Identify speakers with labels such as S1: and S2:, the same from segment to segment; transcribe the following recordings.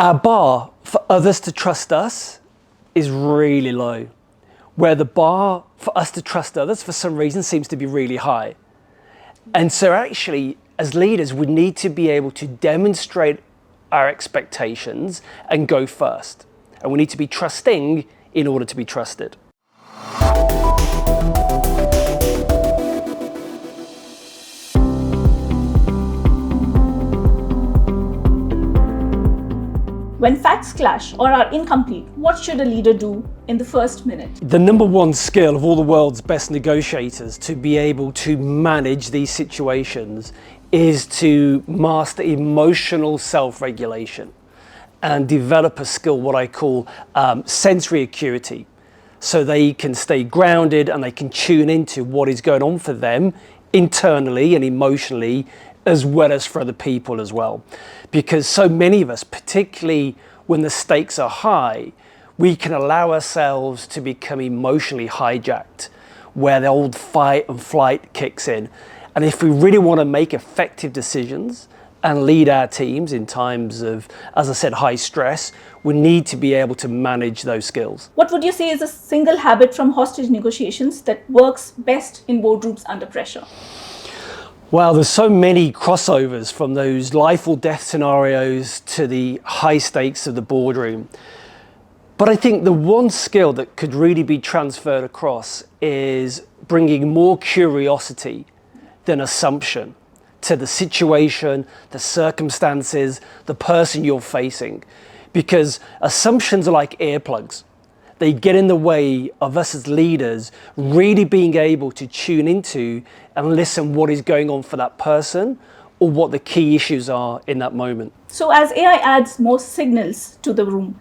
S1: Our bar for others to trust us is really low, where the bar for us to trust others for some reason seems to be really high. And so actually, as leaders, we need to be able to demonstrate our expectations and go first. And we need to be trusting in order to be trusted.
S2: When facts clash or are incomplete, what should a leader do in the first minute?
S1: The number one skill of all the world's best negotiators to be able to manage these situations is to master emotional self-regulation and develop a skill, what I call sensory acuity, so they can stay grounded and they can tune into what is going on for them internally and emotionally, as well as for other people as well. Because so many of us, particularly when the stakes are high, we can allow ourselves to become emotionally hijacked, where the old fight and flight kicks in. And if we really want to make effective decisions and lead our teams in times of, as I said, high stress, we need to be able to manage those skills.
S2: What would you say is a single habit from hostage negotiations that works best in boardrooms under pressure?
S1: Well, there's so many crossovers from those life or death scenarios to the high stakes of the boardroom. But I think the one skill that could really be transferred across is bringing more curiosity than assumption to the situation, the circumstances, the person you're facing. Because assumptions are like earplugs. They get in the way of us as leaders really being able to tune into and listen what is going on for that person or what the key issues are in that moment.
S2: So as AI adds more signals to the room,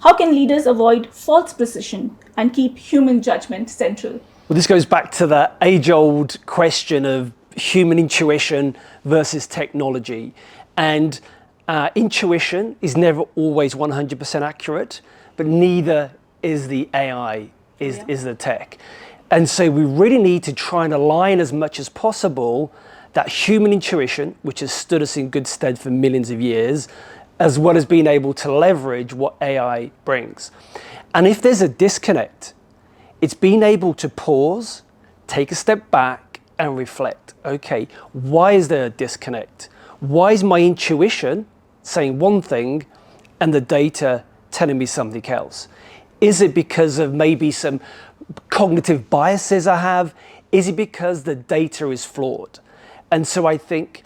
S2: how can leaders avoid false precision and keep human judgment central?
S1: Well, this goes back to that age-old question of human intuition versus technology. And intuition is never always 100% accurate, but neither is the AI, is the tech. And so we really need to try and align as much as possible that human intuition, which has stood us in good stead for millions of years, as well as being able to leverage what AI brings. And if there's a disconnect, it's being able to pause, take a step back and reflect. Okay, why is there a disconnect? Why is my intuition saying one thing and the data telling me something else? Is it because of maybe some cognitive biases I have? Is it because the data is flawed? And so I think,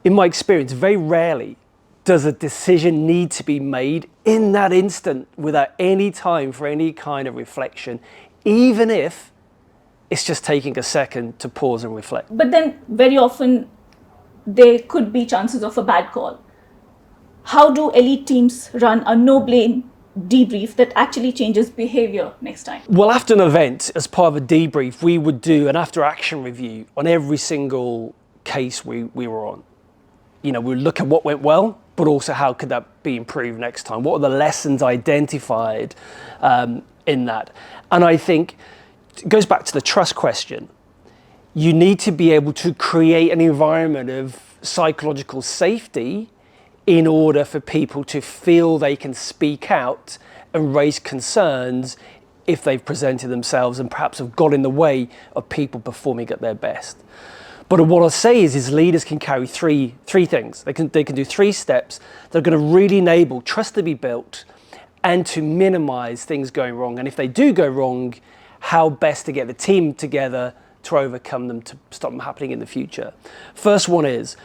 S1: in my experience, very rarely does a decision need to be made in that instant without any time for any kind of reflection, even if it's just taking a second to pause and reflect.
S2: But then very often there could be chances of a bad call. How do elite teams run a no-blame debrief that actually changes behavior next time?
S1: Well, after an event, as part of a debrief, we would do an after-action review on every single case we were on. You know, we'd look at what went well, but also how could that be improved next time? What are the lessons identified in that? And I think it goes back to the trust question. You need to be able to create an environment of psychological safety in order for people to feel they can speak out and raise concerns if they've presented themselves and perhaps have got in the way of people performing at their best. But what I'll say is leaders can carry three things. They can do 3 steps that are going to really enable trust to be built and to minimize things going wrong. And if they do go wrong, how best to get the team together to overcome them, to stop them happening in the future. First one is,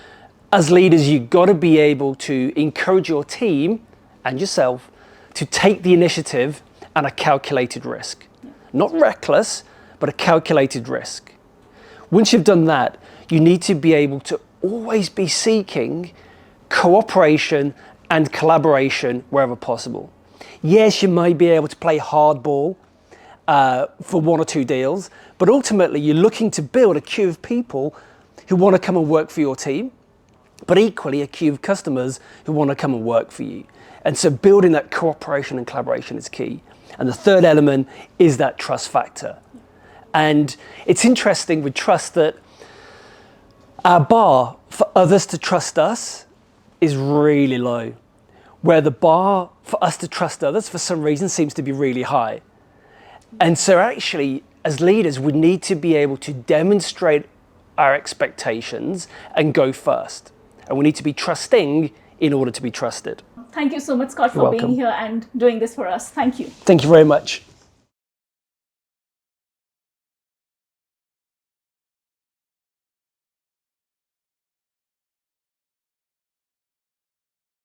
S1: as leaders, you've got to be able to encourage your team and yourself to take the initiative and a calculated risk. Not reckless, but a calculated risk. Once you've done that, you need to be able to always be seeking cooperation and collaboration wherever possible. Yes, you may be able to play hardball for 1 or 2 deals, but ultimately you're looking to build a queue of people who want to come and work for your team, but equally a queue of customers who want to come and work for you. And so building that cooperation and collaboration is key. And the third element is that trust factor. And it's interesting with trust that our bar for others to trust us is really low, where the bar for us to trust others for some reason seems to be really high. And so actually, as leaders, we need to be able to demonstrate our expectations and go first. And we need to be trusting in order to be trusted.
S2: Thank you so much, Scott, for
S1: You're welcome.
S2: being here and doing this for us. Thank you.
S1: Thank you very much.